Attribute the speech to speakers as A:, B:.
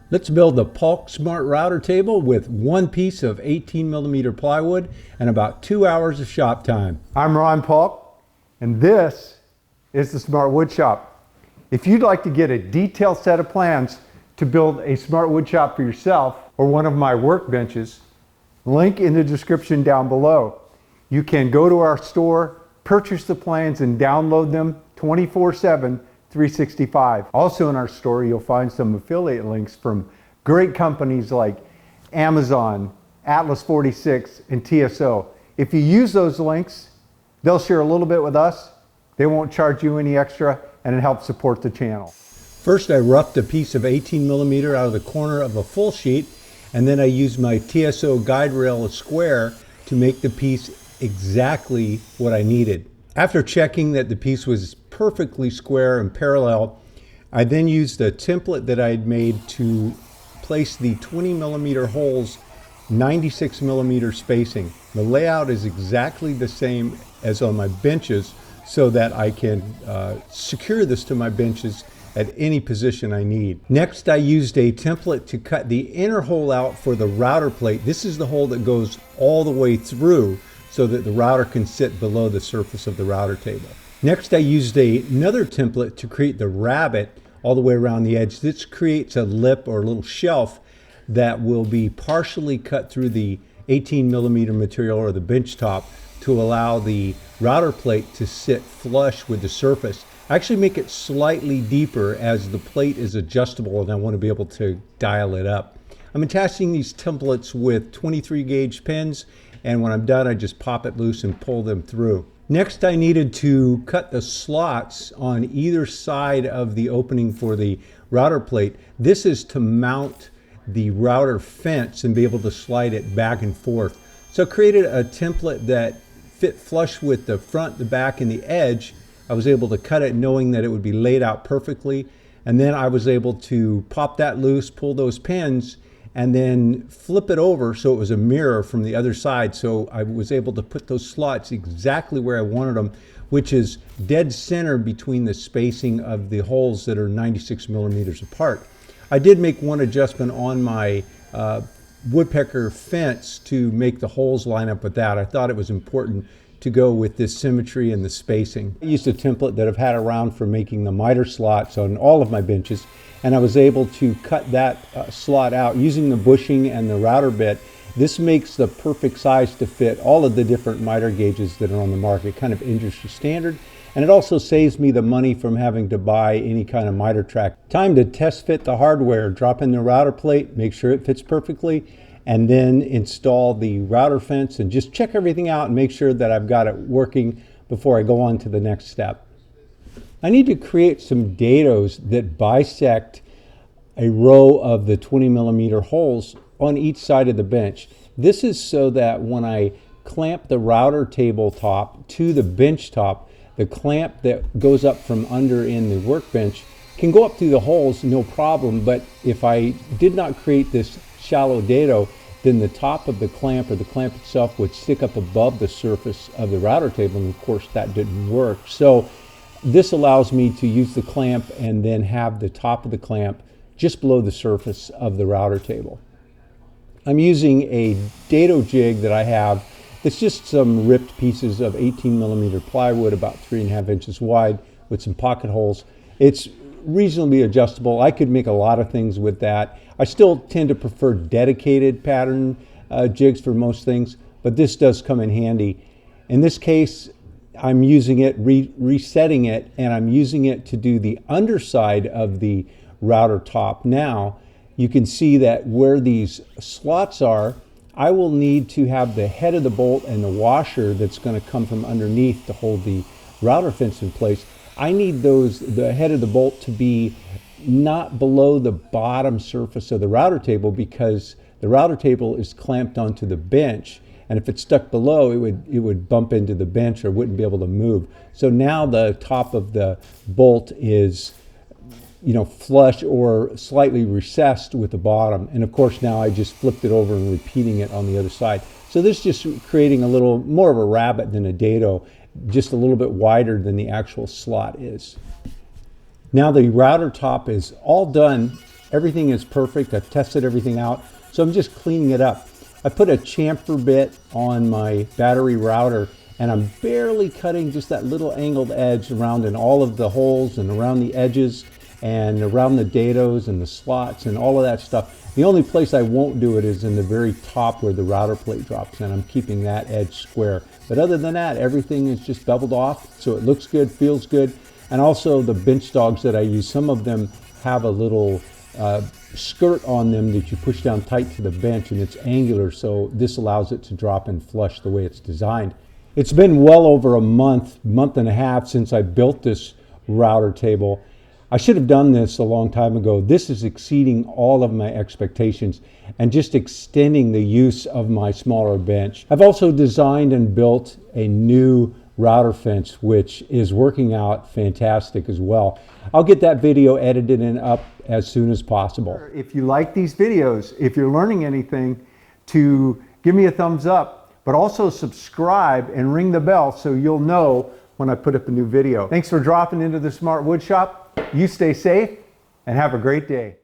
A: Let's build the Paulk Smart Router Table with one piece of 18mm plywood and about 2 hours of shop time.
B: I'm Ron Paulk, and this is the Smart Wood Shop. If you'd like to get a detailed set of plans to build a smart wood shop for yourself or one of my workbenches, link in the description down below. You can go to our store, purchase the plans, and download them 24/7, 365. Also in our store, you'll find some affiliate links from great companies like Amazon, Atlas 46, and TSO. If you use those links, they'll share a little bit with us. They won't charge you any extra, and it helps support the channel.
A: First, I roughed a piece of 18mm out of the corner of a full sheet, and then I used my TSO guide rail square to make the piece exactly what I needed. After checking that the piece was perfectly square and parallel, I then used a template that I'd made to place the 20mm holes 96mm spacing. The layout is exactly the same as on my benches so that I can secure this to my benches at any position I need. Next, I used a template to cut the inner hole out for the router plate. This is the hole that goes all the way through so that the router can sit below the surface of the router table. Next, I used another template to create the rabbet all the way around the edge. This creates a lip or a little shelf that will be partially cut through the 18mm material or the bench top to allow the router plate to sit flush with the surface. I actually make it slightly deeper as the plate is adjustable and I want to be able to dial it up. I'm attaching these templates with 23 gauge pins, and when I'm done I just pop it loose and pull them through. Next, I needed to cut the slots on either side of the opening for the router plate. This is to mount the router fence and be able to slide it back and forth. So I created a template that fit flush with the front, the back, and the edge. I was able to cut it knowing that it would be laid out perfectly, and then I was able to pop that loose, pull those pins, and then flip it over so it was a mirror from the other side. So I was able to put those slots exactly where I wanted them, which is dead center between the spacing of the holes that are 96mm apart. I did make one adjustment on my woodpecker fence to make the holes line up with that. I thought it was important to go with this symmetry and the spacing. I used a template that I've had around for making the miter slots on all of my benches, and I was able to cut that slot out using the bushing and the router bit. This makes the perfect size to fit all of the different miter gauges that are on the market, kind of industry standard, and it also saves me the money from having to buy any kind of miter track. Time to test fit the hardware. Drop in the router plate, make sure it fits perfectly, and then install the router fence and just check everything out and make sure that I've got it working before I go on to the next step. I need to create some dados that bisect a row of the 20mm holes on each side of the bench. This is so that when I clamp the router table top to the bench top, the clamp that goes up from under in the workbench can go up through the holes no problem, but if I did not create this shallow dado, then the top of the clamp or the clamp itself would stick up above the surface of the router table, and of course that didn't work. So this allows me to use the clamp and then have the top of the clamp just below the surface of the router table. I'm using a dado jig that I have. It's just some ripped pieces of 18mm plywood about 3.5 inches wide with some pocket holes. It's reasonably adjustable. I could make a lot of things with that. I still tend to prefer dedicated pattern jigs for most things, but this does come in handy. In this case, I'm using it, resetting it, and I'm using it to do the underside of the router top. Now, you can see that where these slots are, I will need to have the head of the bolt and the washer that's going to come from underneath to hold the router fence in place. I need the head of the bolt to be not below the bottom surface of the router table, because the router table is clamped onto the bench, and if it's stuck below, it would bump into the bench or wouldn't be able to move. So now the top of the bolt is, flush or slightly recessed with the bottom, and of course now I just flipped it over and repeating it on the other side. So this is just creating a little more of a rabbet than a dado, just a little bit wider than the actual slot is. Now the router top is all done Everything is perfect. I've tested everything out. So I'm just cleaning it up. I put a chamfer bit on my battery router, and I'm barely cutting just that little angled edge around in all of the holes and around the edges and around the dados and the slots and all of that stuff. The only place I won't do it is in the very top where the router plate drops, and I'm keeping that edge square. But other than that, everything is just beveled off, so it looks good, feels good. And also the bench dogs that I use, some of them have a little skirt on them that you push down tight to the bench, and it's angular, so this allows it to drop in flush the way it's designed. It's been well over a month and a half since I built this router table. I should have done this a long time ago. This is exceeding all of my expectations and just extending the use of my smaller bench. I've also designed and built a new router fence, which is working out fantastic as well. I'll get that video edited and up as soon as possible.
B: If you like these videos, if you're learning anything, to give me a thumbs up, but also subscribe and ring the bell so you'll know when I put up a new video. Thanks for dropping into the Smart Wood Shop. You stay safe and have a great day.